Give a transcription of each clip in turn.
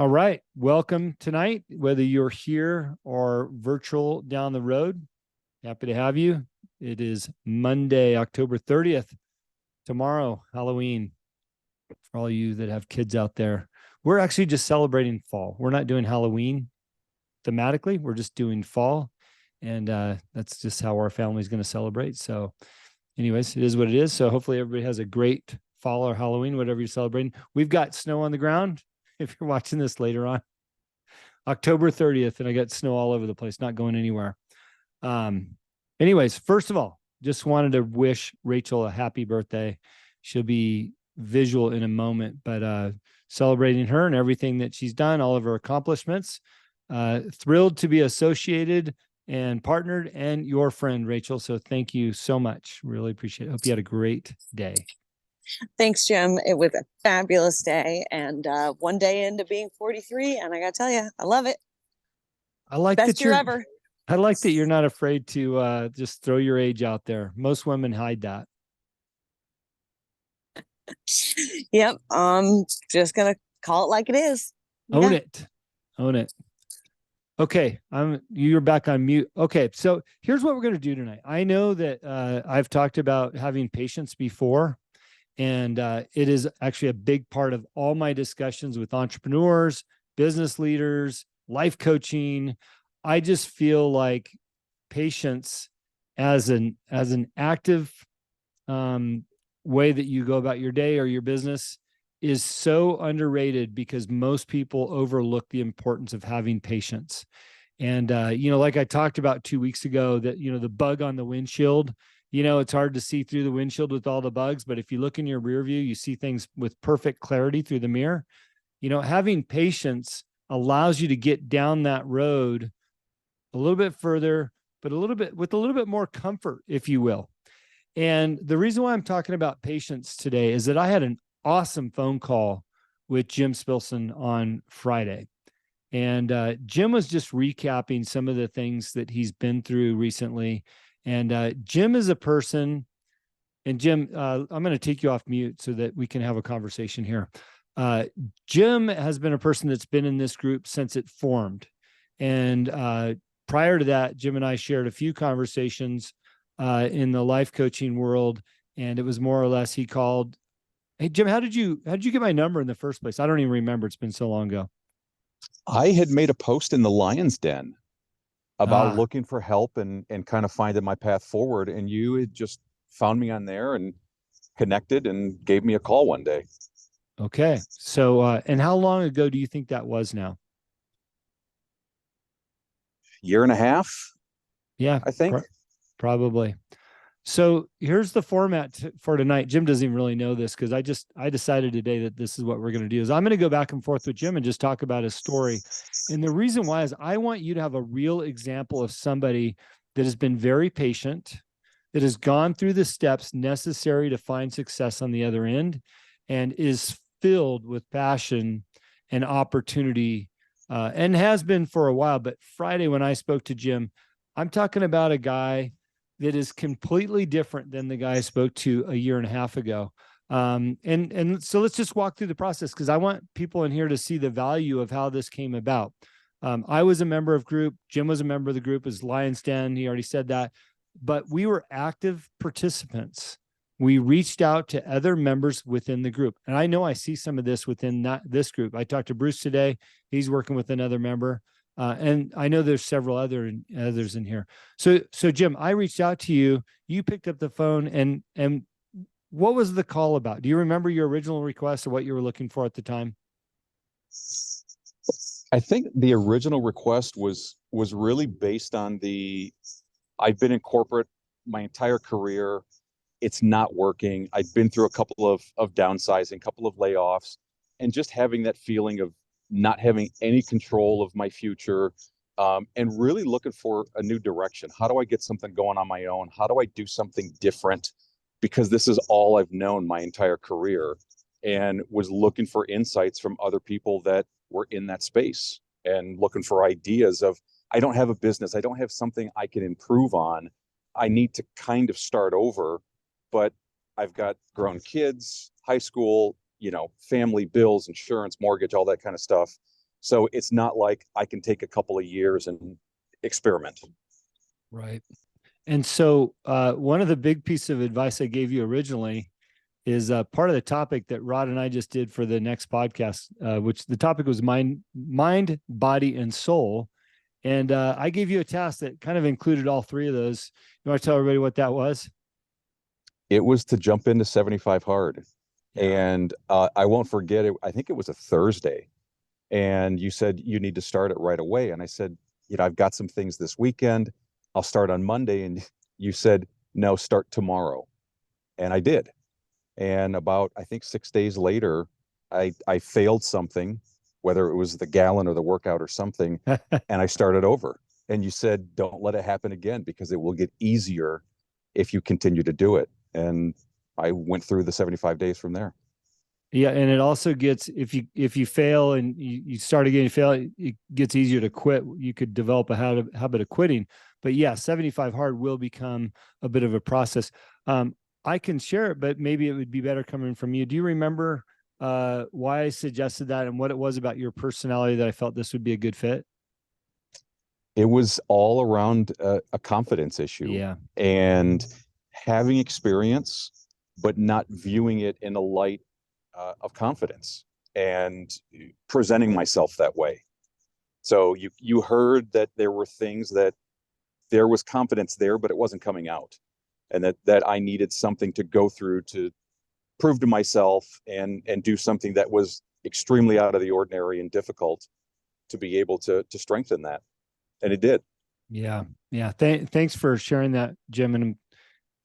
All right. Welcome tonight, whether you're here or virtual down the road. Happy to have you. It is Monday, October 30th. Tomorrow, Halloween, for all you that have kids out there. We're actually just celebrating fall. We're not doing Halloween thematically. We're just doing fall. And that's just how our family is going to celebrate. So anyways, it is what it is. So hopefully everybody has a great fall or Halloween, whatever you're celebrating. We've got snow on the ground. If you're watching this later on, October 30th, and I got snow all over the place, not going anywhere. Anyways, first of all, just wanted to wish Rachel a happy birthday. She'll be visual in a moment, but celebrating her and everything that she's done, all of her accomplishments. Thrilled to be associated and partnered and your friend, Rachel. So thank you so much. Really appreciate it. Hope you had a great day. Thanks, Jim. It was a fabulous day, and one day into being 43, and I gotta tell you, I love it. I like Best that year ever. I like that you're not afraid to just throw your age out there. Most women hide that. Yep. Just gonna call it like it is. Own it. Own it. Okay, you're back on mute. Okay, so here's what we're going to do tonight. I know that I've talked about having patience before, and it is actually a big part of all my discussions with entrepreneurs, business leaders, life coaching. I just feel like patience as an active way that you go about your day or your business is so underrated because most people overlook the importance of having patience. And, like I talked about 2 weeks ago, that, the bug on the windshield, it's hard to see through the windshield with all the bugs, but if you look in your rear view, you see things with perfect clarity through the mirror. Having patience allows you to get down that road a little bit further, but with a little bit more comfort, if you will. And the reason why I'm talking about patience today is that I had an awesome phone call with Jim Spilson on Friday. And Jim was just recapping some of the things that he's been through recently. And Jim is a person, and Jim, I'm going to take you off mute so that we can have a conversation here. Jim has been a person that's been in this group since it formed. And prior to that, Jim and I shared a few conversations in the life coaching world. And it was more or less, he called, "Hey, Jim, how did you get my number in the first place?" I don't even remember. It's been so long ago. I had made a post in the Lion's Den about looking for help and kind of finding my path forward. And you had just found me on there and connected and gave me a call one day. Okay. So, and how long ago do you think that was now? Year and a half. Yeah, I think. Probably. So here's the format for tonight. Jim doesn't even really know this because I decided today that this is what we're going to do is I'm going to go back and forth with Jim and just talk about his story. And the reason why is I want you to have a real example of somebody that has been very patient, that has gone through the steps necessary to find success on the other end, and is filled with passion and opportunity, and has been for a while. But Friday, when I spoke to Jim, I'm talking about a guy that is completely different than the guy I spoke to a year and a half ago. And so let's just walk through the process because I want people in here to see the value of how this came about. I was a member of group. Jim was a member of the group as Lion's Den. He already said that, but we were active participants. We reached out to other members within the group. And I know I see some of this within this group. I talked to Bruce today. He's working with another member. And I know there's several others in here. So Jim, I reached out to you. You picked up the phone, and what was the call about? Do you remember your original request or what you were looking for at the time? I think the original request was really based on I've been in corporate my entire career. It's not working. I've been through a couple of downsizing, a couple of layoffs, and just having that feeling of not having any control of my future, and really looking for a new direction. How do I get something going on my own? How do I do something different? Because this is all I've known my entire career, and was looking for insights from other people that were in that space and looking for ideas of, I don't have a business. I don't have something I can improve on. I need to kind of start over, but I've got grown kids, high school, family, bills, insurance, mortgage, all that kind of stuff. So it's not like I can take a couple of years and experiment. Right. And so one of the big pieces of advice I gave you originally is part of the topic that Rod and I just did for the next podcast, which the topic was mind, body, and soul. And I gave you a task that kind of included all three of those. You want to tell everybody what that was? It was to jump into 75 hard. Yeah. And I won't forget it. I think it was a Thursday. And you said you need to start it right away. And I said, I've got some things this weekend. I'll start on Monday. And you said, no, start tomorrow. And I did. And about, I think 6 days later, I failed something, whether it was the gallon or the workout or something, and I started over. And you said, don't let it happen again, because it will get easier if you continue to do it. And I went through the 75 days from there. Yeah, and it also gets, if you fail and you start again, you fail, it gets easier to quit. You could develop a habit of quitting. But yeah, 75 hard will become a bit of a process. I can share it, but maybe it would be better coming from you. Do you remember why I suggested that and what it was about your personality that I felt this would be a good fit? It was all around a confidence issue. Yeah. And having experience, but not viewing it in a light of confidence and presenting myself that way. So you heard that there were things that there was confidence there, but it wasn't coming out, and that I needed something to go through to prove to myself and do something that was extremely out of the ordinary and difficult to be able to strengthen that. And it did. Yeah. Yeah. Thanks for sharing that, Jim. And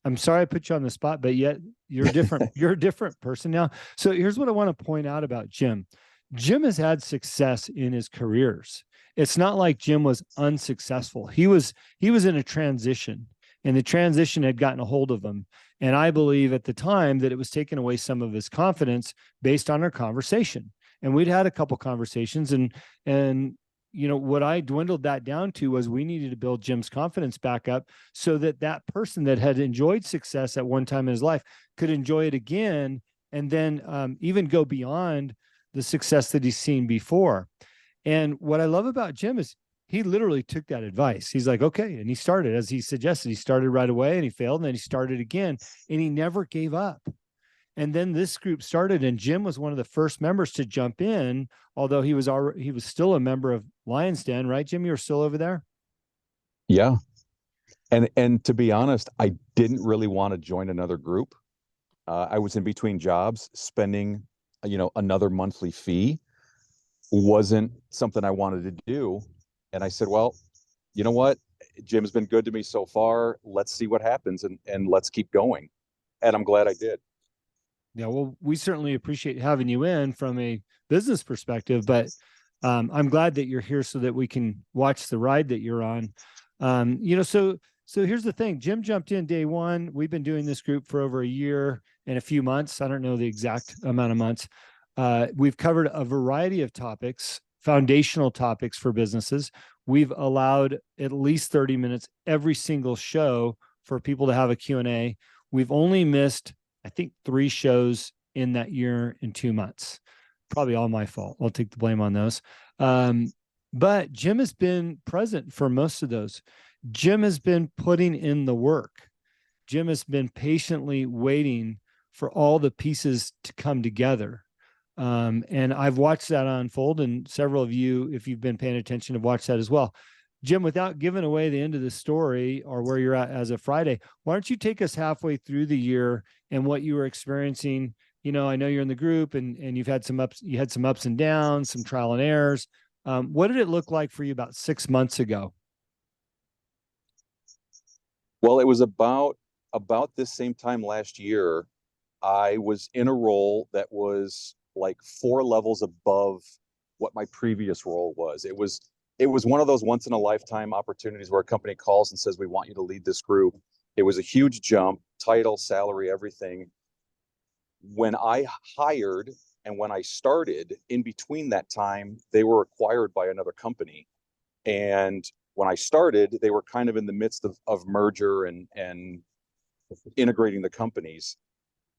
I'm sorry I put you on the spot, but yet you're different. You're a different person now. So here's what I want to point out about Jim. Jim has had success in his careers. It's not like Jim was unsuccessful. He was in a transition, and the transition had gotten a hold of him. And I believe at the time that it was taking away some of his confidence based on our conversation. And we'd had a couple conversations, and what I dwindled that down to was we needed to build Jim's confidence back up so that person that had enjoyed success at one time in his life could enjoy it again, and then even go beyond the success that he's seen before. And what I love about Jim is he literally took that advice. He's like, okay. And he started, as he suggested, he started right away and he failed, and then he started again, and he never gave up. And then this group started, and Jim was one of the first members to jump in, although he was still a member of Lion's Den, right, Jim? You were still over there? Yeah. And to be honest, I didn't really want to join another group. I was in between jobs. Spending, another monthly fee wasn't something I wanted to do. And I said, well, you know what? Jim's been good to me so far. Let's see what happens, and let's keep going. And I'm glad I did. Yeah, well, we certainly appreciate having you in from a business perspective, but I'm glad that you're here so that we can watch the ride that you're on. So here's the thing. Jim jumped in day one. We've been doing this group for over a year and a few months. I don't know the exact amount of months. We've covered a variety of topics, foundational topics for businesses. We've allowed at least 30 minutes every single show for people to have a Q&A. We've only missed, I think, 3 shows in that year and 2 months. Probably all my fault. I'll take the blame on those. But Jim has been present for most of those. Jim has been putting in the work. Jim has been patiently waiting for all the pieces to come together. And I've watched that unfold, and several of you, if you've been paying attention, have watched that as well. Jim, without giving away the end of the story or where you're at as of Friday, why don't you take us halfway through the year and what you were experiencing? I know you're in the group and you had some ups and downs, some trial and errors. What did it look like for you about 6 months ago? Well, it was about this same time last year. I was in a role that was like 4 levels above what my previous role was. It was one of those once in a lifetime opportunities where a company calls and says, we want you to lead this group. It was a huge jump, title, salary, everything. When I hired and when I started, in between that time, they were acquired by another company. And when I started, they were kind of in the midst of merger and integrating the companies.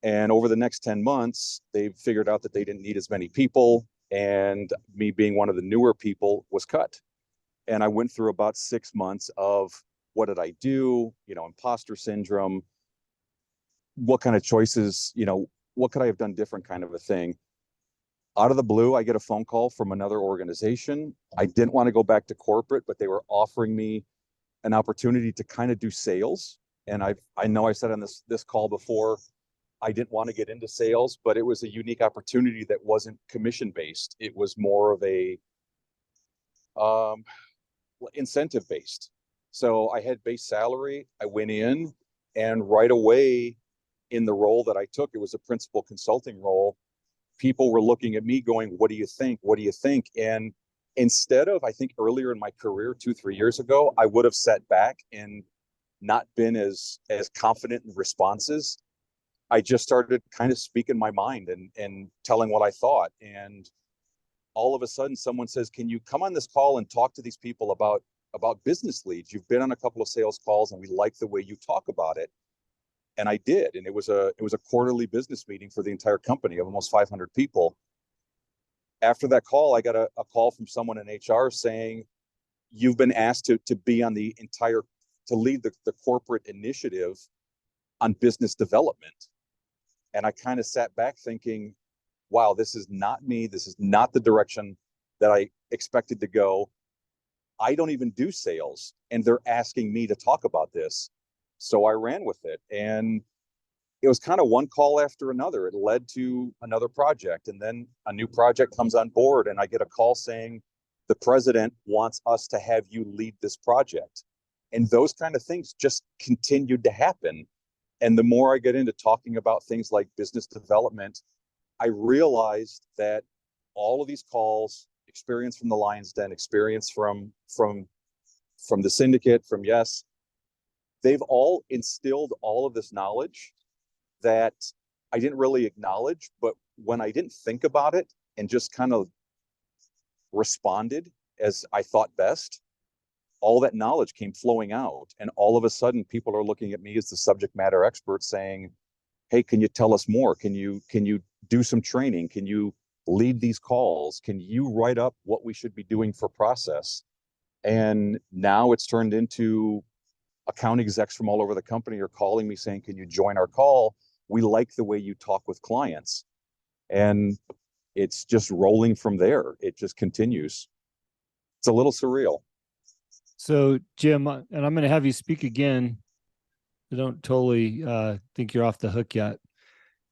And over the next 10 months, they figured out that they didn't need as many people. and me being one of the newer people was cut. And I went through about 6 months of what did I do? Imposter syndrome. What kind of choices, what could I have done different kind of a thing? Out of the blue, I get a phone call from another organization. I didn't want to go back to corporate, but they were offering me an opportunity to kind of do sales. And I know I said on this call before, I didn't want to get into sales, but it was a unique opportunity that wasn't commission based. It was more of a incentive based. So I had base salary. I went in, and right away in the role that I took, it was a principal consulting role. People were looking at me going, what do you think? What do you think? And instead of, I think earlier in my career, 2-3 years ago, I would have sat back and not been as confident in responses. I just started kind of speaking my mind and telling what I thought. And all of a sudden someone says, can you come on this call and talk to these people about business leads? You've been on a couple of sales calls and we like the way you talk about it. And I did. And it was a quarterly business meeting for the entire company of almost 500 people. After that call, I got a call from someone in HR saying, you've been asked to be on to lead the corporate initiative on business development. And I kind of sat back thinking, wow, this is not me. This is not the direction that I expected to go. I don't even do sales, and they're asking me to talk about this. So I ran with it, and it was kind of one call after another. It led to another project, and then a new project comes on board, and I get a call saying the president wants us to have you lead this project. And those kind of things just continued to happen. And the more I get into talking about things like business development, I realized that all of these calls, experience from the Lions Den, experience from the syndicate, from Yes, they've all instilled all of this knowledge that I didn't really acknowledge, but when I didn't think about it and just kind of responded as I thought best, all that knowledge came flowing out. And all of a sudden people are looking at me as the subject matter expert saying, hey, can you tell us more? Can you do some training? Can you lead these calls? Can you write up what we should be doing for process? And now it's turned into account execs from all over the company are calling me saying, can you join our call? We like the way you talk with clients. And it's just rolling from there. It just continues. It's a little surreal. So Jim, and I'm going to have you speak again. I don't totally think you're off the hook yet.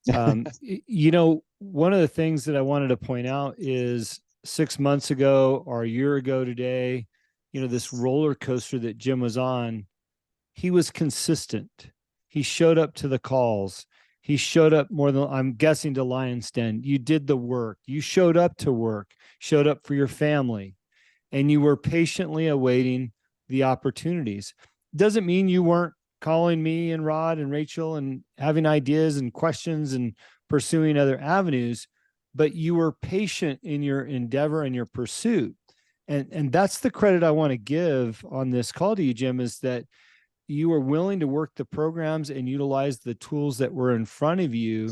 One of the things that I wanted to point out is 6 months ago or a year ago today, this roller coaster that Jim was on, he was consistent. He showed up to the calls. He showed up more than, I'm guessing, to Lions Den. You did the work. You showed up to work, showed up for your family, and you were patiently awaiting the opportunities. Doesn't mean you weren't calling me and Rod and Rachel and having ideas and questions and pursuing other avenues, but you were patient in your endeavor and your pursuit. And that's the credit I want to give on this call to you, Jim, is that you were willing to work the programs and utilize the tools that were in front of you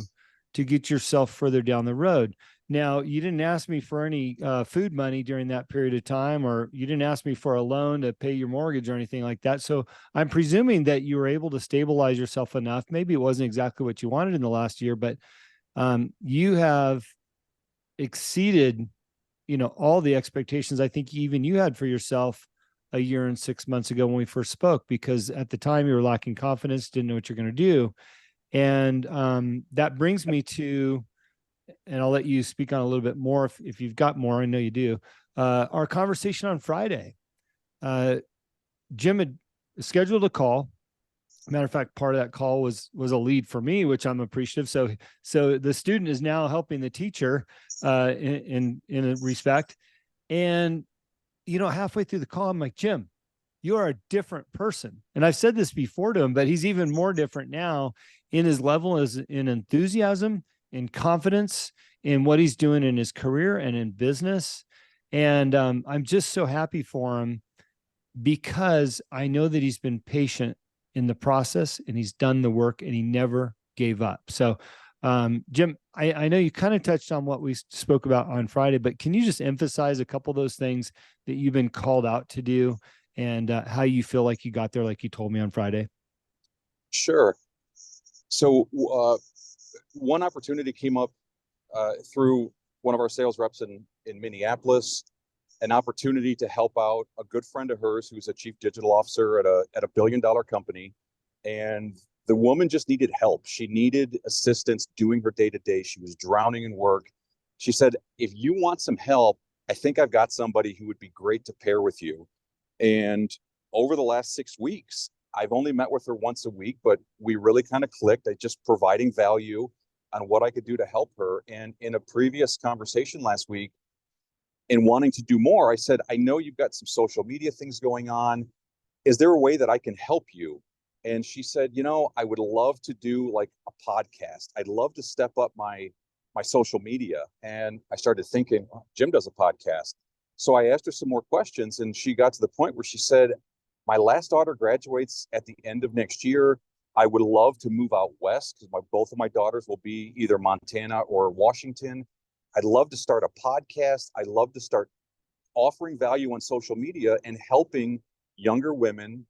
to get yourself further down the road. Now, you didn't ask me for any food money during that period of time, or you didn't ask me for a loan to pay your mortgage or anything like that. So I'm presuming that you were able to stabilize yourself enough. Maybe it wasn't exactly what you wanted in the last year, but you have exceeded, all the expectations I think even you had for yourself a year and 6 months ago when we first spoke, because at the time you were lacking confidence, didn't know what you're going to do. And that brings me to, and I'll let you speak on a little bit more if you've got more. I know you do. Our conversation on Friday, Jim had scheduled a call. Matter of fact, part of that call was a lead for me, which I'm appreciative. So the student is now helping the teacher in a respect. And halfway through the call, I'm like, Jim, you are a different person. And I've said this before to him, but he's even more different now in his level as in enthusiasm, in confidence, in what he's doing in his career and in business. And I'm just so happy for him because I know that he's been patient in the process and he's done the work and he never gave up. So Jim, I know you kind of touched on what we spoke about on Friday, but can you just emphasize a couple of those things that you've been called out to do and how you feel like you got there, like you told me on Friday? Sure. So one opportunity came up through one of our sales reps in Minneapolis, an opportunity to help out a good friend of hers who's a chief digital officer at a billion-dollar company. And the woman just needed help. She needed assistance doing her day-to-day. She was drowning in work. She said, if you want some help, I think I've got somebody who would be great to pair with you. And over the last 6 weeks, I've only met with her once a week, but we really kind of clicked at just providing value on what I could do to help her. And in a previous conversation last week, in wanting to do more, I said, I know you've got some social media things going on. Is there a way that I can help you? And she said, I would love to do like a podcast. I'd love to step up my social media. And I started thinking, oh, Jim does a podcast. So I asked her some more questions, and she got to the point where she said, my last daughter graduates at the end of next year. I would love to move out west because both of my daughters will be either Montana or Washington. I'd love to start a podcast. I'd love to start offering value on social media and helping younger women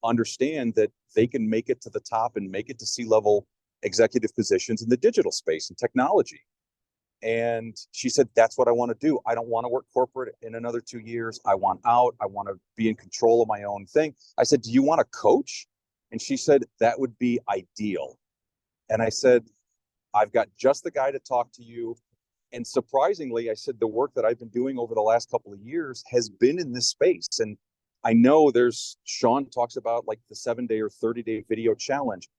understand that they can make it to the top and make it to C-level executive positions in the digital space and technology. And she said, that's what I want to do. I don't want to work corporate in another 2 years. I want out. I want to be in control of my own thing. I said, do you want a coach? And she said, that would be ideal. And I said, I've got just the guy to talk to you. And surprisingly, I said, the work that I've been doing over the last couple of years has been in this space. And I know Sean talks about like the 7-day or 30-day video challenge.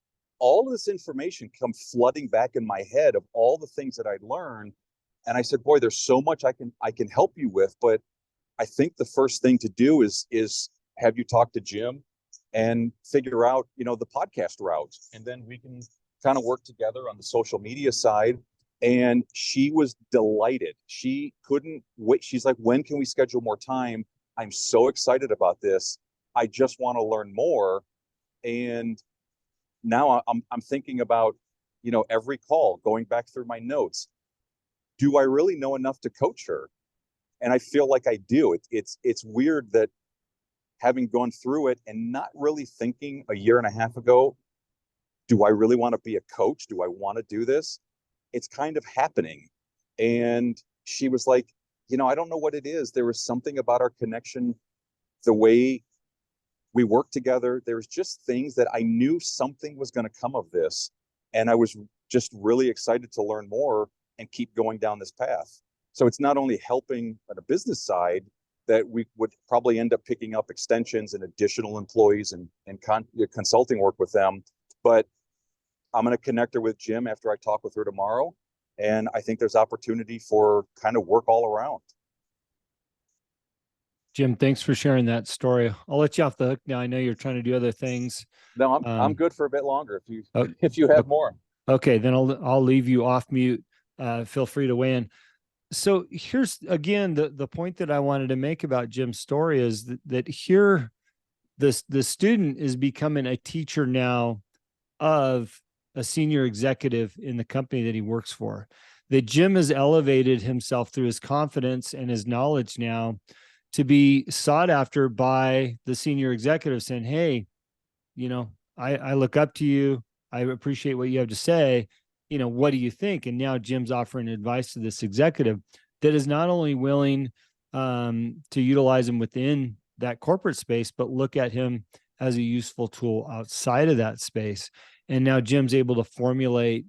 All of this information come flooding back in my head of all the things that I'd learned. And I said, boy, there's so much I can help you with. But I think the first thing to do is have you talk to Jim and figure out, the podcast route. And then we can kind of work together on the social media side. And she was delighted. She couldn't wait. She's like, when can we schedule more time? I'm so excited about this. I just want to learn more. And now I'm thinking about, every call, going back through my notes. Do I really know enough to coach her? And I feel like I do. It's weird that having gone through it and not really thinking a year and a half ago, do I really want to be a coach? Do I want to do this? It's kind of happening. And she was like, I don't know what it is. There was something about our connection, the way we work together. There's just things that I knew something was going to come of this. And I was just really excited to learn more and keep going down this path. So it's not only helping on a business side that we would probably end up picking up extensions and additional employees and consulting work with them, but I'm going to connect her with Jim after I talk with her tomorrow. And I think there's opportunity for kind of work all around. Jim, thanks for sharing that story. I'll let you off the hook now. I know you're trying to do other things. No, I'm good for a bit longer if you have more. Okay, then I'll leave you off mute. Feel free to weigh in. So here's again the point that I wanted to make about Jim's story is that here the student is becoming a teacher now of a senior executive in the company that he works for. That Jim has elevated himself through his confidence and his knowledge now to be sought after by the senior executive saying, hey, I look up to you. I appreciate what you have to say. What do you think? And now Jim's offering advice to this executive that is not only willing to utilize him within that corporate space, but look at him as a useful tool outside of that space. And now Jim's able to formulate,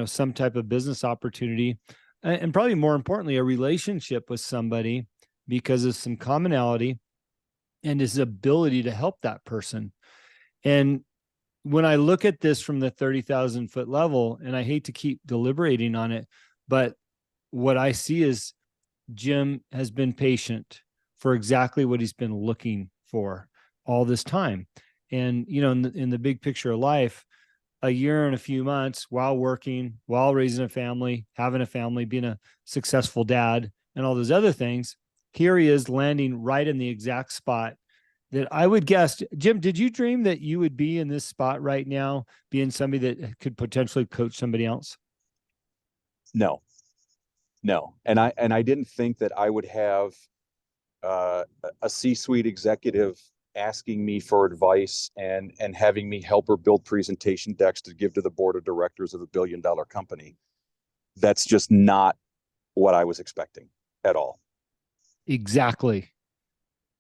some type of business opportunity and probably more importantly, a relationship with somebody because of some commonality and his ability to help that person. And when I look at this from the 30,000 foot level, and I hate to keep deliberating on it, but what I see is Jim has been patient for exactly what he's been looking for all this time. And, in the big picture of life, a year and a few months while working, while raising a family, having a family, being a successful dad, and all those other things, here he is landing right in the exact spot that I would guess. Jim, did you dream that you would be in this spot right now, being somebody that could potentially coach somebody else? No, no. And I didn't think that I would have a C-suite executive asking me for advice and having me help her build presentation decks to give to the board of directors of a $1 billion company. That's just not what I was expecting at all. Exactly.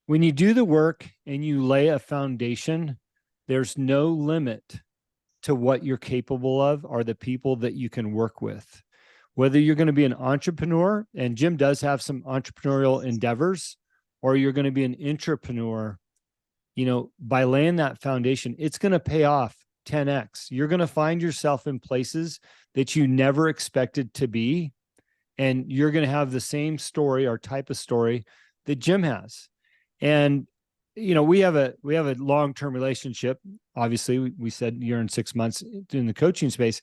When you do the work and you lay a foundation, there's no limit to what you're capable of or the people that you can work with. Whether you're going to be an entrepreneur, and Jim does have some entrepreneurial endeavors, or you're going to be an intrapreneur, by laying that foundation, it's going to pay off 10x. You're going to find yourself in places that you never expected to be. And you're going to have the same story or type of story that Jim has. And, we have a long-term relationship. Obviously, we said year and 6 months in the coaching space.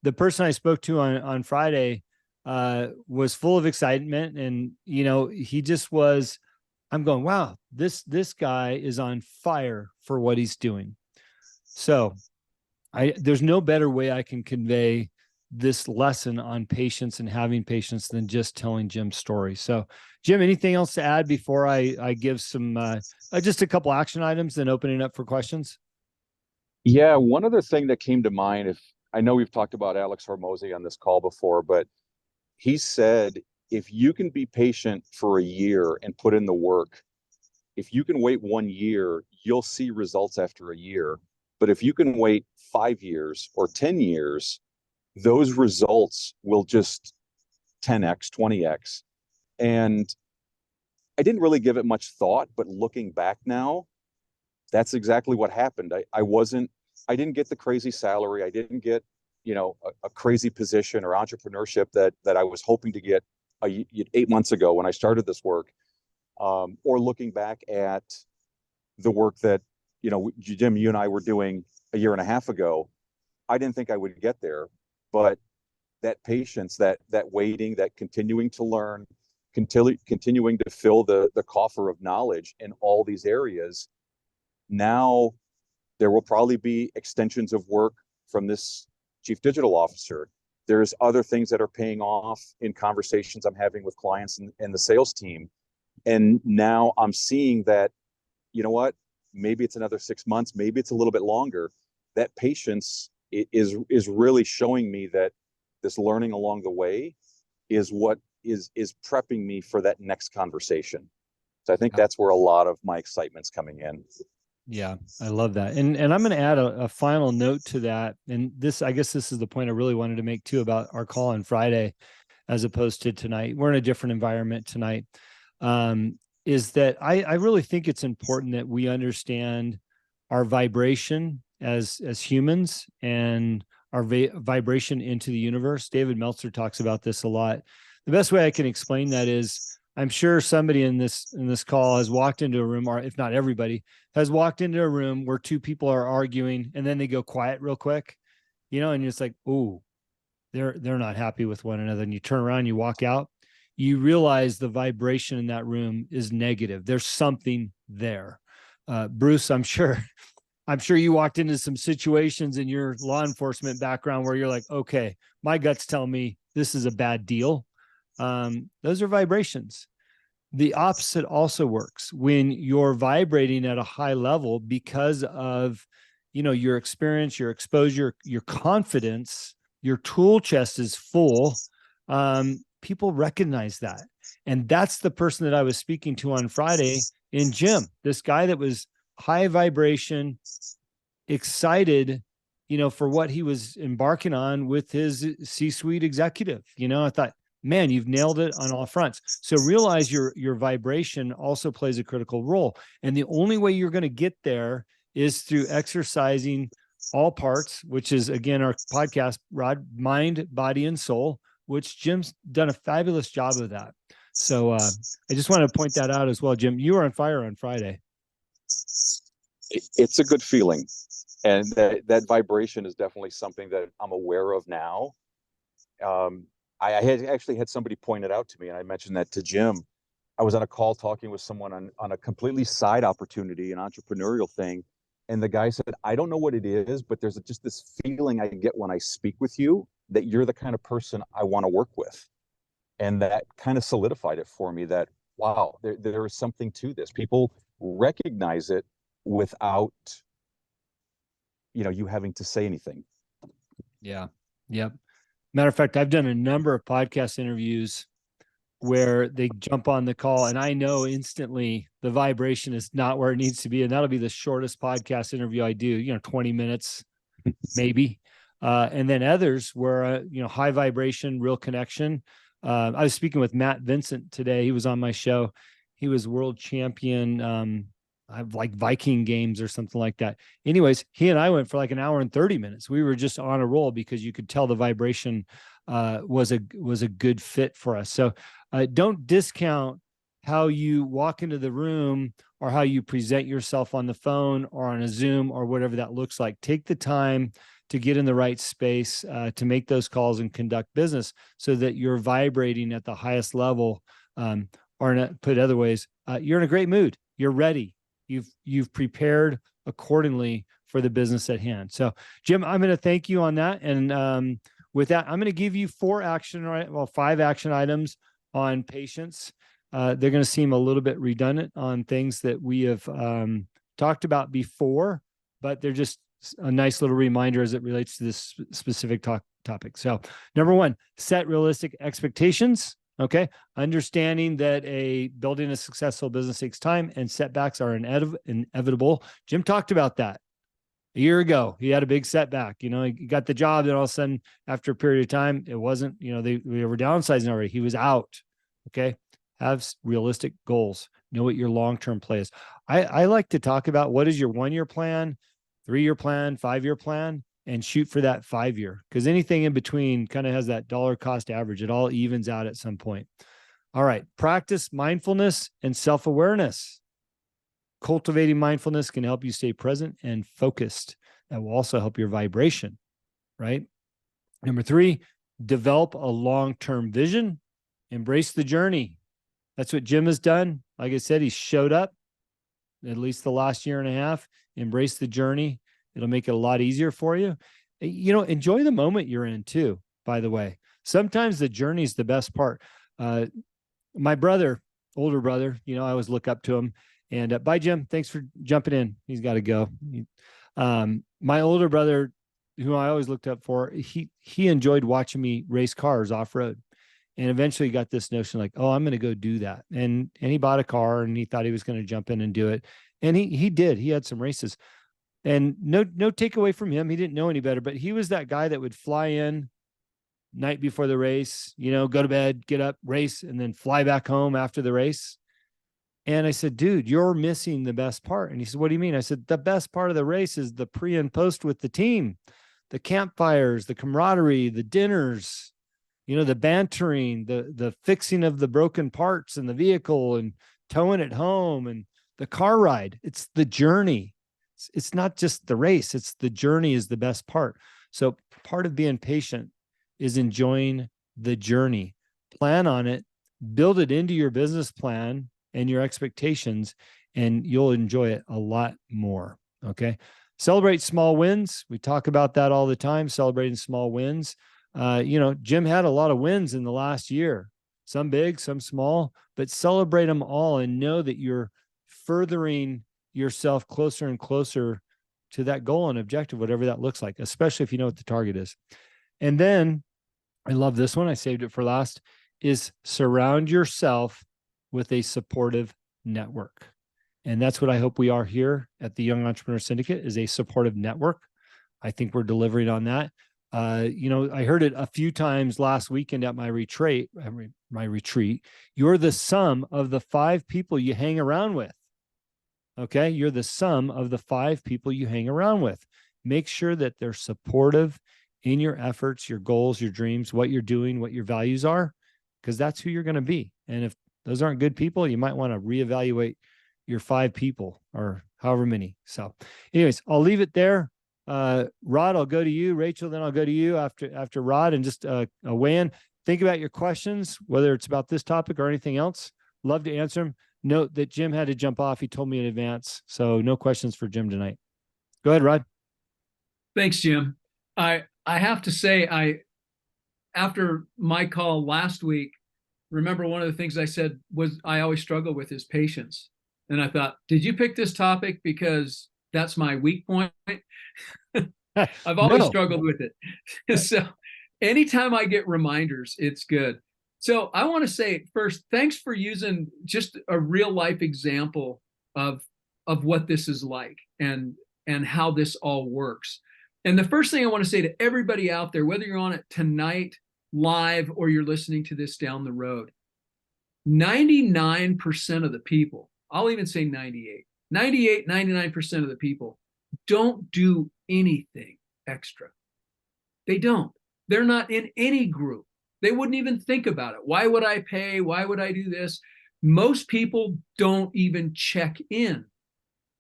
The person I spoke to on Friday was full of excitement. And, he just was, I'm going, wow, this guy is on fire for what he's doing. So there's no better way I can convey this lesson on patience and having patience than just telling Jim's story. So Jim, anything else to add before I give some, just a couple action items, then opening up for questions? Yeah, one other thing that came to mind, if I know we've talked about Alex Hormozy on this call before, but he said, if you can be patient for a year and put in the work, if you can wait 1 year, you'll see results after a year. But if you can wait 5 years or 10 years, those results will just 10x, 20x. And I didn't really give it much thought, but looking back now, that's exactly what happened. I didn't get the crazy salary. I didn't get, a crazy position or entrepreneurship that I was hoping to get 8 months ago when I started this work. Or looking back at the work that, Jim, you and I were doing a year and a half ago, I didn't think I would get there, but that patience, that waiting, that continuing to learn, continuing to fill the coffer of knowledge in all these areas. Now there will probably be extensions of work from this chief digital officer. There's other things that are paying off in conversations I'm having with clients and the sales team. And now I'm seeing that, maybe it's another 6 months, maybe it's a little bit longer. That patience is really showing me that this learning along the way is what is prepping me for that next conversation. So I think that's where a lot of my excitement's coming in. Yeah, I love that. And I'm going to add a final note to that. And I guess this is the point I really wanted to make too about our call on Friday, as opposed to tonight. We're in a different environment tonight. Is that I really think it's important that we understand our vibration as humans and our vibration into the universe. David Meltzer talks about this a lot. The best way I can explain that is, I'm sure somebody in this call has walked into a room, or if not everybody has walked into a room where two people are arguing and then they go quiet real quick, and it's like, oh, they're not happy with one another. And you turn around, you walk out, you realize the vibration in that room is negative. There's something there. Bruce, I'm sure you walked into some situations in your law enforcement background where you're like, okay, my guts tell me this is a bad deal. Those are vibrations. The opposite also works when you're vibrating at a high level because of, your experience, your exposure, your confidence, your tool chest is full. People recognize that. And that's the person that I was speaking to on Friday in Jim, this guy that was high vibration, excited, for what he was embarking on with his C-suite executive. I thought, man, you've nailed it on all fronts. So realize your vibration also plays a critical role. And the only way you're going to get there is through exercising all parts, which is, again, our podcast, Rod, mind, body, and soul, which Jim's done a fabulous job of that. So I just want to point that out as well. Jim, you were on fire on Friday. It's a good feeling. And that vibration is definitely something that I'm aware of now. I had actually had somebody point it out to me, and I mentioned that to Jim. I was on a call talking with someone on a completely side opportunity, an entrepreneurial thing. And the guy said, I don't know what it is, but there's just this feeling I get when I speak with you. that you're the kind of person I want to work with. And that kind of solidified it for me that, wow, there is something to this. People recognize it without, you having to say anything. Yeah. Yep. Matter of fact, I've done a number of podcast interviews where they jump on the call and I know instantly the vibration is not where it needs to be. And that'll be the shortest podcast interview I do, 20 minutes, maybe. And then others where, high vibration, real connection. I was speaking with Matt Vincent today. He was on my show. He was world champion, like Viking games or something like that. Anyways, he and I went for like an hour and 30 minutes. We were just on a roll because you could tell the vibration was a good fit for us. So don't discount how you walk into the room or how you present yourself on the phone or on a Zoom or whatever that looks like. Take the time to get in the right space, to make those calls and conduct business so that you're vibrating at the highest level, or not put other ways, you're in a great mood. You're ready. You've prepared accordingly for the business at hand. So Jim, I'm going to thank you on that. And with that, I'm going to give you 5 action items on patience. They're going to seem a little bit redundant on things that we have talked about before, but they're just a nice little reminder as it relates to this specific topic. So number 1, set realistic expectations. Okay. Understanding that building a successful business takes time and setbacks are inevitable. Jim talked about that a year ago. He had a big setback, he got the job, then all of a sudden after a period of time, it wasn't, we were downsizing already. He was out. Okay. Have realistic goals. Know what your long-term play is. I like to talk about what is your 1-year plan, 3-year plan, 5-year plan, and shoot for that 5-year, because anything in between kind of has that dollar cost average. It all evens out at some point. All right. Practice mindfulness and self-awareness. Cultivating mindfulness can help you stay present and focused. That will also help your vibration, right? Number 3, develop a long-term vision. Embrace the journey. That's what Jim has done. Like I said, he showed up at least the last year and a half. Embrace the journey. It'll make it a lot easier for you. Enjoy the moment you're in too, by the way. Sometimes the journey is the best part. My brother, older brother, I always look up to him. And bye, Jim. Thanks for jumping in. He's got to go. My older brother, who I always looked up for, he enjoyed watching me race cars off-road. And eventually got this notion like, oh, I'm going to go do that. And he bought a car and he thought he was going to jump in and do it. And he did. He had some races. And no takeaway from him. He didn't know any better, but he was that guy that would fly in night before the race, go to bed, get up, race, and then fly back home after the race. And I said, dude, you're missing the best part. And he said, what do you mean? I said, the best part of the race is the pre and post with the team, the campfires, the camaraderie, the dinners, the bantering, the fixing of the broken parts in the vehicle and towing it home and the car ride. It's the journey. It's not just the race. It's the journey is the best part. So part of being patient is enjoying the journey. Plan on it, build it into your business plan and your expectations, and you'll enjoy it a lot more. Okay. Celebrate small wins. We talk about that all the time, celebrating small wins. Jim had a lot of wins in the last year, some big, some small, but celebrate them all and know that you're furthering yourself closer and closer to that goal and objective, whatever that looks like, especially if you know what the target is. And then I love this one. I saved it for last, is surround yourself with a supportive network. And that's what I hope we are here at the Young Entrepreneur Syndicate, is a supportive network. I think we're delivering on that. I heard it a few times last weekend at my retreat. You're the sum of the 5 people you hang around with. Okay. You're the sum of the 5 people you hang around with. Make sure that they're supportive in your efforts, your goals, your dreams, what you're doing, what your values are, because that's who you're going to be. And if those aren't good people, you might want to reevaluate your 5 people or however many. So anyways, I'll leave it there. Rod, I'll go to you. Rachel, then I'll go to you after Rod, and just a weigh-in. Think about your questions, whether it's about this topic or anything else. Love to answer them. Note that Jim had to jump off. He told me in advance. So no questions for Jim tonight. Go ahead, Rod. Thanks, Jim. I have to say, after my call last week, remember one of the things I said was I always struggle with is patience. And I thought, did you pick this topic because that's my weak point? I've always No. struggled with it. So anytime I get reminders, it's good. So I want to say first, thanks for using just a real life example of what this is like and how this all works. And the first thing I want to say to everybody out there, whether you're on it tonight live or you're listening to this down the road, 99% of the people, I'll even say 99% of the people don't do anything extra. They don't. They're not in any group. They wouldn't even think about it. Why would I pay? Why would I do this? Most people don't even check in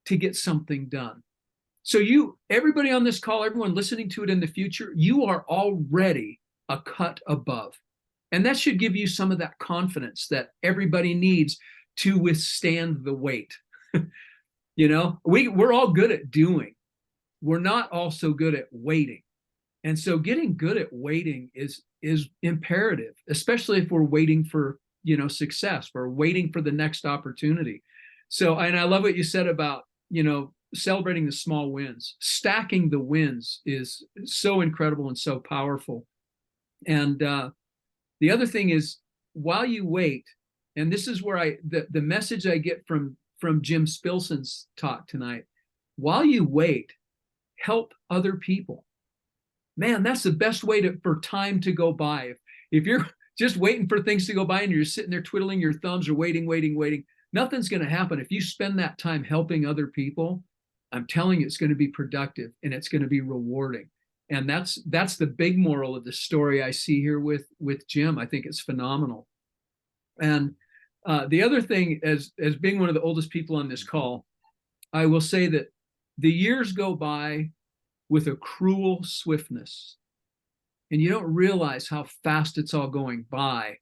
to get something done. So everybody on this call, everyone listening to it in the future, you are already a cut above. And that should give you some of that confidence that everybody needs to withstand the weight. We're all good at doing. We're not all so good at waiting. And so getting good at waiting is imperative, especially if we're waiting for, success, we're waiting for the next opportunity. So, and I love what you said about, celebrating the small wins. Stacking the wins is so incredible and so powerful. And the other thing is, while you wait, and this is where the message I get from Jim Spilson's talk tonight, while you wait, help other people. Man, that's the best way for time to go by. If you're just waiting for things to go by and you're sitting there twiddling your thumbs or waiting, nothing's going to happen. If you spend that time helping other people, I'm telling you, it's going to be productive and it's going to be rewarding. And that's the big moral of the story I see here with Jim. I think it's phenomenal. And the other thing, as being one of the oldest people on this call, I will say that the years go by with a cruel swiftness, and you don't realize how fast it's all going by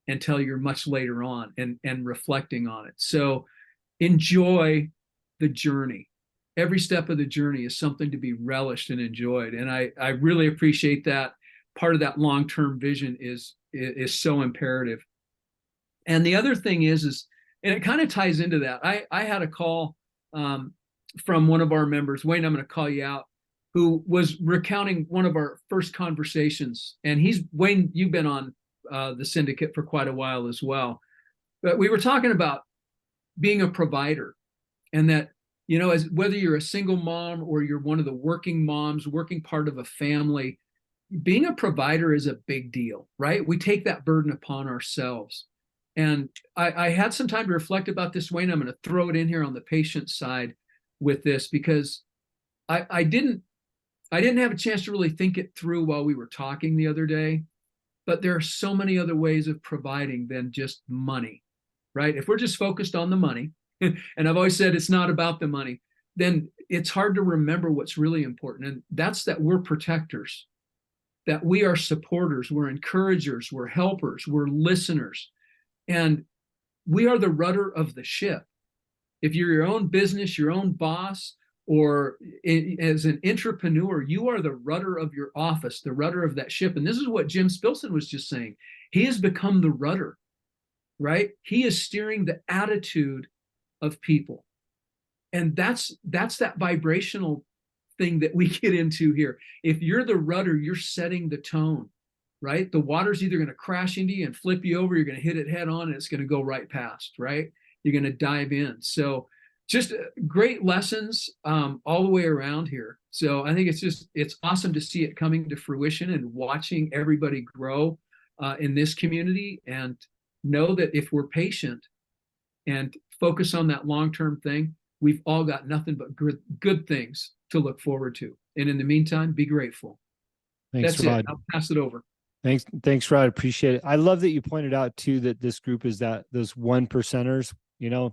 until you're much later on and reflecting on it. So enjoy the journey. Every step of the journey is something to be relished and enjoyed. And I really appreciate that. Part of that long-term vision is so imperative. And the other thing is, and it kind of ties into that. I had a call from one of our members, Wayne, I'm going to call you out, who was recounting one of our first conversations. And Wayne, you've been on the syndicate for quite a while as well. But we were talking about being a provider, and that, as whether you're a single mom or you're one of the working moms, working part of a family, being a provider is a big deal, right? We take that burden upon ourselves. And I had some time to reflect about this, Wayne. I'm going to throw it in here on the patient side with this, because I didn't have a chance to really think it through while we were talking the other day. But there are so many other ways of providing than just money, right? If we're just focused on the money, and I've always said it's not about the money, then it's hard to remember what's really important. And that's that we're protectors, that we are supporters, we're encouragers, we're helpers, we're listeners, and we are the rudder of the ship. If you're your own business, your own boss, or as an entrepreneur, you are the rudder of your office, the rudder of that ship. And this is what Jim Spilson was just saying. He has become the rudder, right? He is steering the attitude of people. And that's that vibrational thing that we get into here. If you're the rudder, you're setting the tone, right? The water's either going to crash into you and flip you over, you're going to hit it head on, and it's going to go right past, right? You're going to dive in. So just great lessons all the way around here. So I think it's awesome to see it coming to fruition and watching everybody grow in this community, and know that if we're patient and focus on that long-term thing, we've all got nothing but good things to look forward to. And in the meantime, be grateful. Thanks, That's Rod. it. I'll pass it over. Thanks, Rod. Appreciate it. I love that you pointed out too that this group is those 1%ers,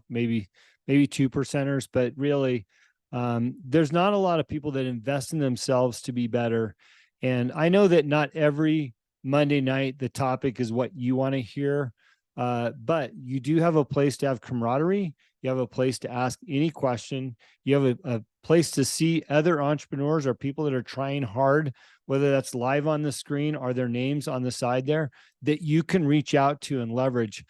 maybe 2%ers, but really there's not a lot of people that invest in themselves to be better. And I know that not every Monday night the topic is what you want to hear, But you do have a place to have camaraderie. You have a place to ask any question. You have a place to see other entrepreneurs or people that are trying hard, whether that's live on the screen or their names on the side there, that you can reach out to and leverage.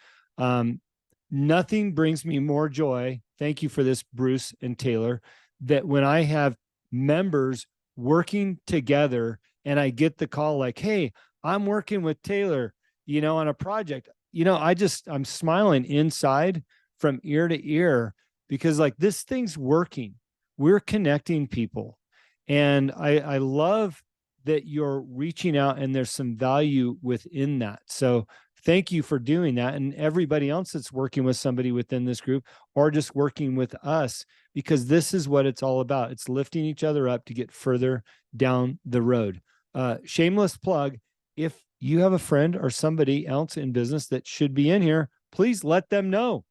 Nothing brings me more joy. Thank you for this, Bruce and Taylor, that when I have members working together and I get the call like, hey, I'm working with Taylor, on a project, I'm smiling inside from ear to ear because like this thing's working. We're connecting people. And I love that you're reaching out and there's some value within that. So thank you for doing that. And everybody else that's working with somebody within this group or just working with us, because this is what it's all about. It's lifting each other up to get further down the road. Shameless plug. If you have a friend or somebody else in business that should be in here, please let them know.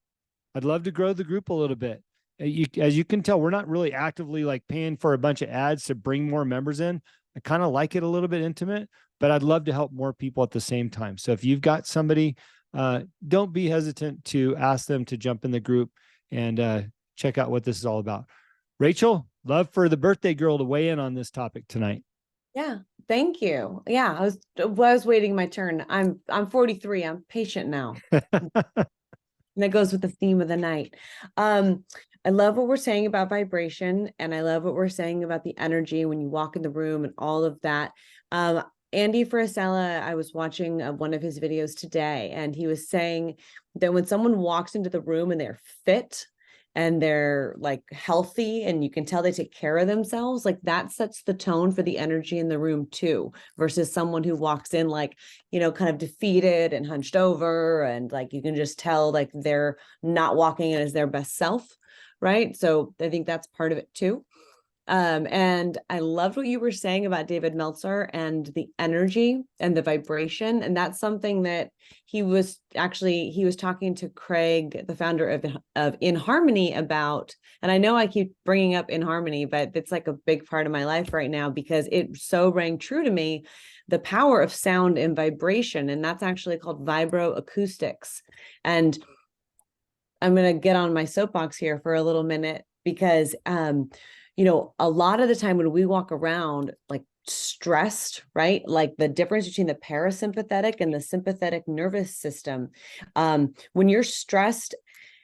I'd love to grow the group a little bit. As you can tell, we're not really actively like paying for a bunch of ads to bring more members in. I kind of like it a little bit intimate, but I'd love to help more people at the same time. So if you've got somebody, don't be hesitant to ask them to jump in the group and check out what this is all about. Rachel, love for the birthday girl to weigh in on this topic tonight. Yeah, thank you. Yeah, I was waiting my turn. I'm 43. I'm patient now. And that goes with the theme of the night. I love what we're saying about vibration, and I love what we're saying about the energy when you walk in the room and all of that. Andy Frisella, I was watching one of his videos today, and he was saying that when someone walks into the room and they're fit and they're like healthy and you can tell they take care of themselves, like that sets the tone for the energy in the room too, versus someone who walks in like, kind of defeated and hunched over, and like you can just tell like they're not walking in as their best self, right? So I think that's part of it too. And I loved what you were saying about David Meltzer and the energy and the vibration. And that's something that he was talking to Craig, the founder of In Harmony, about. And I know I keep bringing up In Harmony, but it's like a big part of my life right now because it so rang true to me, the power of sound and vibration. And that's actually called vibroacoustics. And I'm going to get on my soapbox here for a little minute because, a lot of the time when we walk around like stressed, right? Like the difference between the parasympathetic and the sympathetic nervous system. When you're stressed,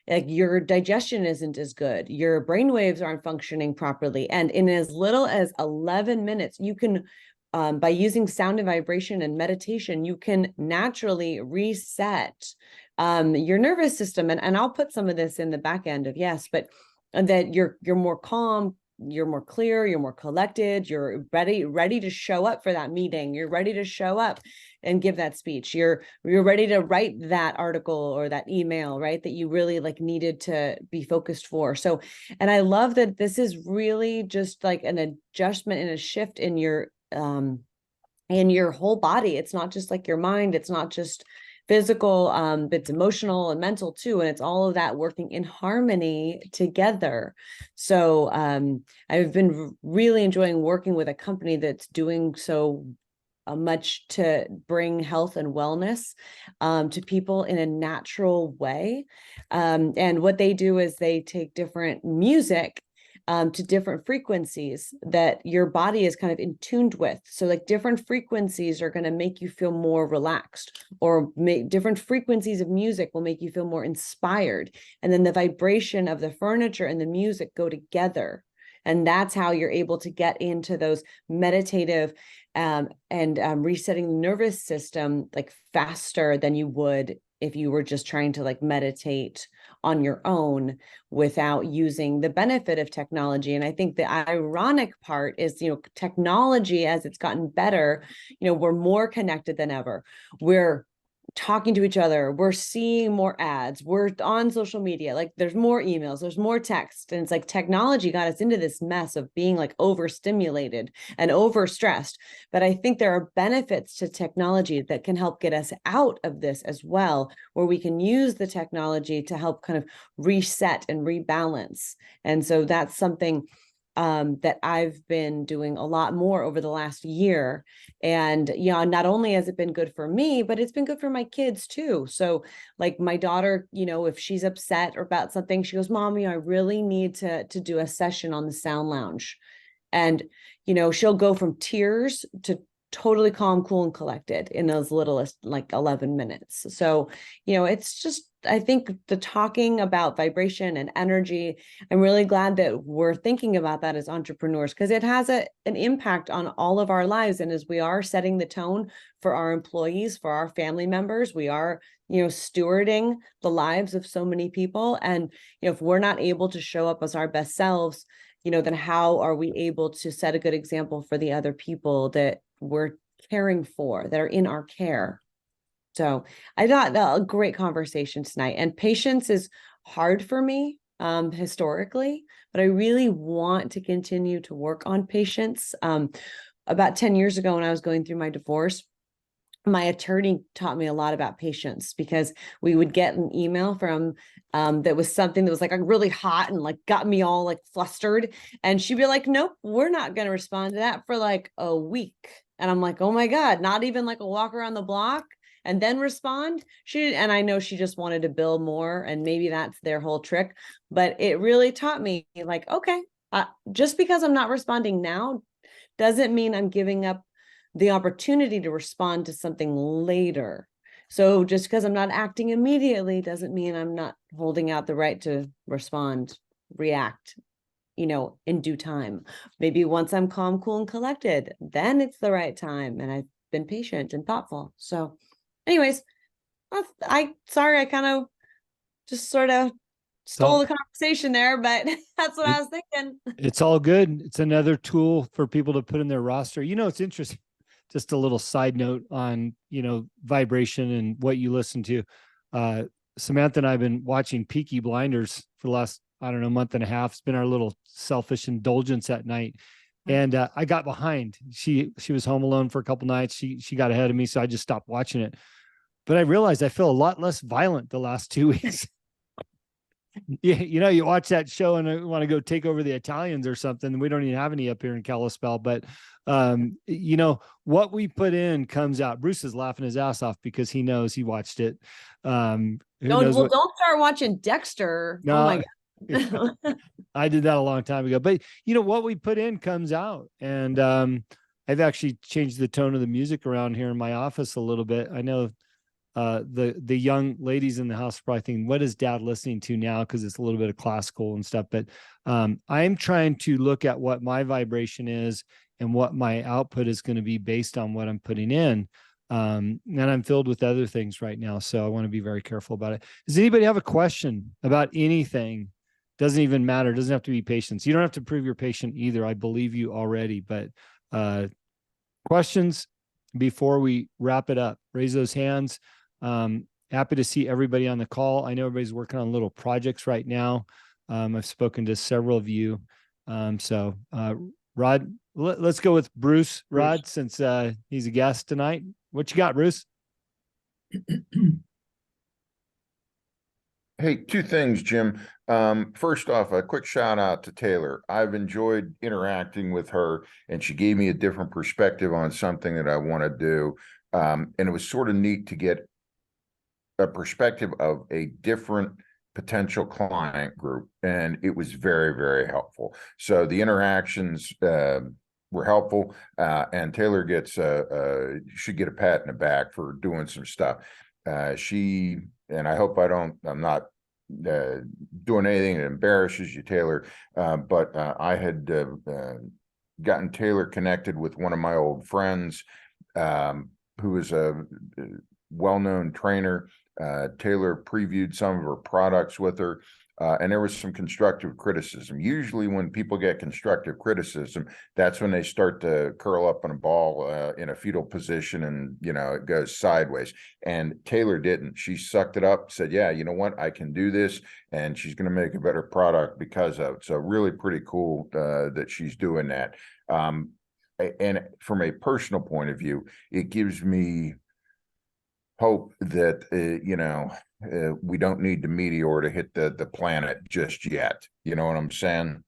like your digestion isn't as good. Your brain waves aren't functioning properly. And in as little as 11 minutes, you can, by using sound and vibration and meditation, you can naturally reset your nervous system. And I'll put some of this in the back end of but that you're more calm, you're more clear, you're more collected, you're ready to show up for that meeting, you're ready to show up and give that speech, you're ready to write that article or that email, right, that you really like needed to be focused for. So, and I love that this is really just like an adjustment and a shift in your whole body. It's not just like your mind, it's not just physical, it's emotional and mental too. And it's all of that working in harmony together. So I've been really enjoying working with a company that's doing so much to bring health and wellness to people in a natural way. And what they do is they take different music to different frequencies that your body is kind of in tuned with. So like different frequencies are going to make you feel more relaxed, or different frequencies of music will make you feel more inspired. And then the vibration of the furniture and the music go together. And that's how you're able to get into those meditative and resetting the nervous system like faster than you would if you were just trying to like meditate on your own without using the benefit of technology. And I think the ironic part is, technology, as it's gotten better, we're more connected than ever. We're talking to each other, we're seeing more ads, we're on social media, like there's more emails, there's more text. And it's like technology got us into this mess of being like overstimulated and overstressed. But I think there are benefits to technology that can help get us out of this as well, where we can use the technology to help kind of reset and rebalance. And so that's something that I've been doing a lot more over the last year. And, you know, not only has it been good for me, but it's been good for my kids too. So like my daughter, you know, if she's upset or about something, she goes, Mommy, I really need to do a session on the sound lounge. And, you know, she'll go from tears to totally calm, cool, and collected in those littlest like 11 minutes. So, you know, it's just, I think the talking about vibration and energy, I'm really glad that we're thinking about that as entrepreneurs, because it has an impact on all of our lives. And as we are setting the tone for our employees, for our family members, we are, you know, stewarding the lives of so many people. And, you know, if we're not able to show up as our best selves, you know, then how are we able to set a good example for the other people that we're caring for, that are in our care? So I thought a great conversation tonight. And patience is hard for me historically, but I really want to continue to work on patience. About 10 years ago, when I was going through my divorce, my attorney taught me a lot about patience, because we would get an email from that was something that was like really hot and like got me all like flustered. And she'd be like, nope, we're not going to respond to that for like a week. And I'm like, oh my God, not even like a walk around the block and then respond. And I know she just wanted to bill more, and maybe that's their whole trick, but it really taught me like, okay, just because I'm not responding now doesn't mean I'm giving up the opportunity to respond to something later. So just because I'm not acting immediately doesn't mean I'm not holding out the right to respond, react, you know, in due time. Maybe once I'm calm, cool, and collected, then it's the right time. And I've been patient and thoughtful. So anyways, sorry, I kind of just sort of stole the conversation there, but that's what I was thinking. It's all good. It's another tool for people to put in their roster. You know, it's interesting. Just a little side note on, you know, vibration and what you listen to. Samantha and I have been watching Peaky Blinders for the last, I don't know, month and a half. It's been our little selfish indulgence at night. And I got behind. She was home alone for a couple nights. She got ahead of me, so I just stopped watching it. But I realized I feel a lot less violent the last 2 weeks. Yeah, you know, you watch that show and want to go take over the Italians or something. We don't even have any up here in Kalispell, but you know, what we put in comes out. Bruce is laughing his ass off because he knows he watched it. Don't start watching Dexter. No, oh my God. I did that a long time ago, but you know, what we put in comes out. And I've actually changed the tone of the music around here in my office a little bit. I know the young ladies in the house are probably thinking, what is Dad listening to now? Because it's a little bit of classical and stuff. But I'm trying to look at what my vibration is and what my output is going to be based on what I'm putting in. And I'm filled with other things right now, so I want to be very careful about it. Does anybody have a question about anything? Doesn't even matter. It doesn't have to be patience. You don't have to prove you're patient either. I believe you already, but questions before we wrap it up? Raise those hands. Happy to see everybody on the call. I know everybody's working on little projects right now. I've spoken to several of you. So Rod, let's go with Bruce. Rod, since he's a guest tonight. What you got, Bruce? Hey, two things, Jim. First off, a quick shout out to Taylor. I've enjoyed interacting with her, and she gave me a different perspective on something that I want to do. And it was sort of neat to get a perspective of a different potential client group, and it was very, very helpful. So the interactions were helpful, and Taylor should get a pat in the back for doing some stuff. And I hope I'm not doing anything that embarrasses you, Taylor, but I had gotten Taylor connected with one of my old friends who is a well-known trainer. Taylor previewed some of her products with her, and there was some constructive criticism. Usually when people get constructive criticism, that's when they start to curl up in a ball in a fetal position, and, you know, it goes sideways. And Taylor didn't. She sucked it up, said, yeah, you know what, I can do this, and she's going to make a better product because of it. So really pretty cool that she's doing that. And from a personal point of view, it gives me hope that, we don't need the meteor to hit the planet just yet. You know what I'm saying?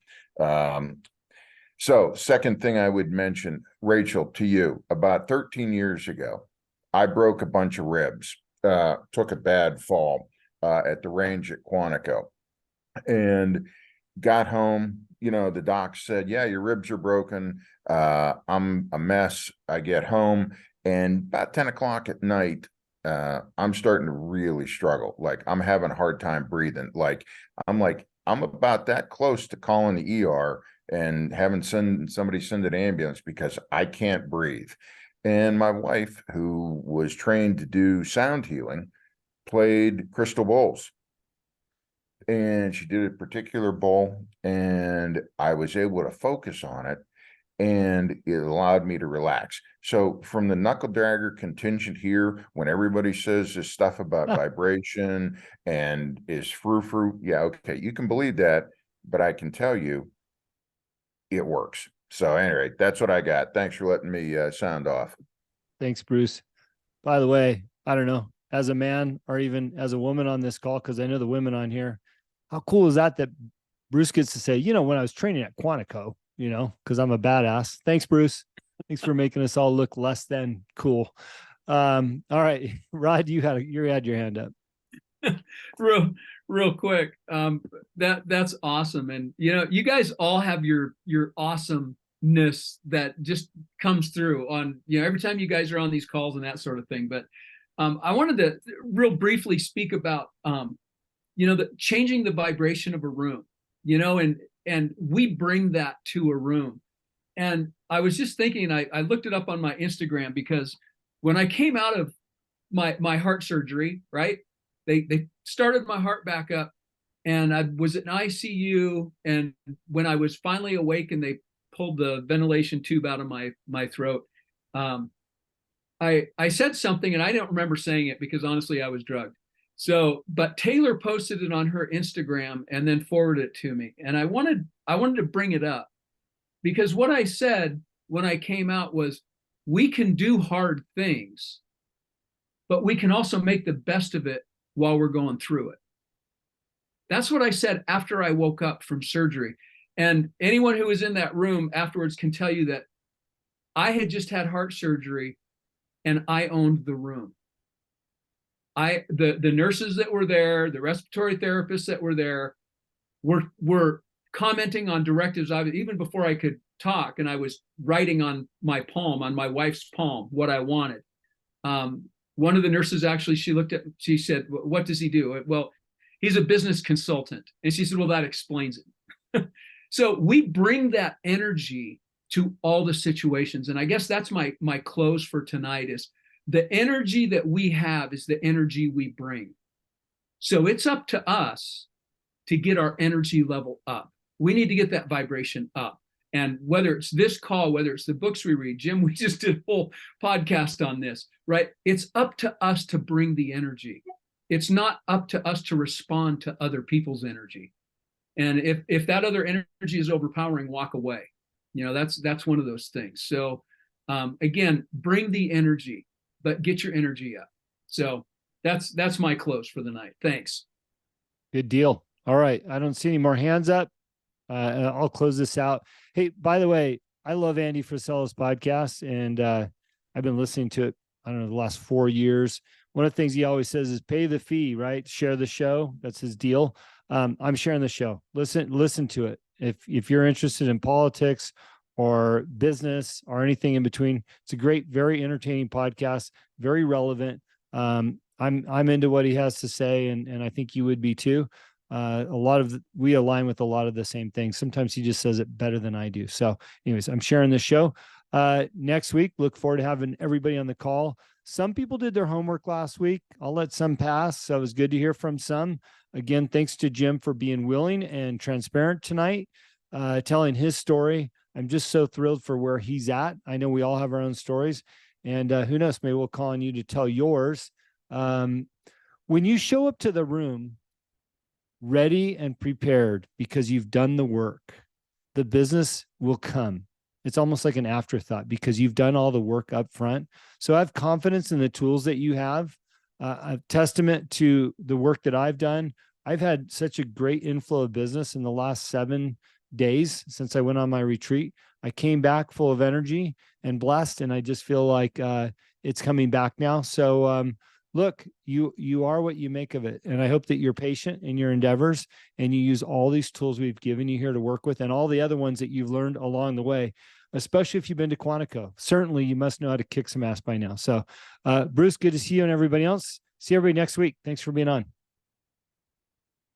So second thing I would mention, Rachel, to you, about 13 years ago, I broke a bunch of ribs, took a bad fall at the range at Quantico, and got home. You know, the doc said, yeah, your ribs are broken. I'm a mess. I get home, and about 10 o'clock at night, I'm starting to really struggle. Like, I'm having a hard time breathing. I'm about that close to calling the ER and having somebody send an ambulance because I can't breathe. And my wife, who was trained to do sound healing, played crystal bowls. And she did a particular bowl, and I was able to focus on it, and it allowed me to relax. So from the knuckle dragger contingent here, when everybody says this stuff about vibration and is frou-frou, yeah, okay, you can believe that, but I can tell you it works. So anyway, that's what I got. Thanks for letting me sound off. Thanks, Bruce. By the way, I don't know, as a man or even as a woman on this call, because I know the women on here, how cool is that Bruce gets to say, you know, when I was training at Quantico, you know, because I'm a badass. Thanks, Bruce. Thanks for making us all look less than cool. All right, Rod, you had your hand up. real quick. That's awesome. And you know, you guys all have your awesomeness that just comes through on, you know, every time you guys are on these calls and that sort of thing. But I wanted to real briefly speak about you know, the changing the vibration of a room, you know, and we bring that to a room. And I was just thinking, I looked it up on my Instagram, because when I came out of my heart surgery, right, they started my heart back up, and I was in ICU. And when I was finally awake and they pulled the ventilation tube out of my throat, I said something, and I don't remember saying it because honestly I was drugged. So, but Taylor posted it on her Instagram and then forwarded it to me. And I wanted to bring it up, because what I said when I came out was, we can do hard things, but we can also make the best of it while we're going through it. That's what I said after I woke up from surgery. And anyone who was in that room afterwards can tell you that I had just had heart surgery and I owned the room. The nurses that were there, the respiratory therapists that were there, were commenting on directives even before I could talk, and I was writing on my palm, on my wife's palm, what I wanted. One of the nurses, actually, she said, "What does he do?" Well, he's a business consultant. And she said, "Well, that explains it." So we bring that energy to all the situations. And I guess that's my close for tonight is, the energy that we have is the energy we bring. So it's up to us to get our energy level up. We need to get that vibration up. And whether it's this call, whether it's the books we read, Jim, we just did a whole podcast on this, right? It's up to us to bring the energy. It's not up to us to respond to other people's energy. And if that other energy is overpowering, walk away. You know, that's one of those things. So again, bring the energy, but get your energy up. So that's my close for the night. Thanks. Good deal. All right. I don't see any more hands up. I'll close this out. Hey, by the way, I love Andy Frisella's podcast, and I've been listening to it, I don't know, the last 4 years. One of the things he always says is pay the fee, right? Share the show. That's his deal. I'm sharing the show. Listen to it. If you're interested in politics or business or anything in between, it's a great, very entertaining podcast, very relevant. I'm into what he has to say, and I think you would be too. We align with a lot of the same things. Sometimes he just says it better than I do. So anyways, I'm sharing this show. Next week, look forward to having everybody on the call. Some people did their homework last week. I'll let some pass. So it was good to hear from some. Again, thanks to Jim for being willing and transparent tonight, telling his story. I'm just so thrilled for where he's at. I know we all have our own stories, and who knows, maybe we'll call on you to tell yours. When you show up to the room ready and prepared because you've done the work, the business will come. It's almost like an afterthought because you've done all the work up front. So I have confidence in the tools that you have. A testament to the work that I've done. I've had such a great inflow of business in the last 7 days since I went on my retreat. I came back full of energy and blessed, and I just feel like it's coming back now. So look, you are what you make of it. And I hope that you're patient in your endeavors and you use all these tools we've given you here to work with and all the other ones that you've learned along the way, especially if you've been to Quantico. Certainly you must know how to kick some ass by now. So Bruce, good to see you and everybody else. See everybody next week. Thanks for being on.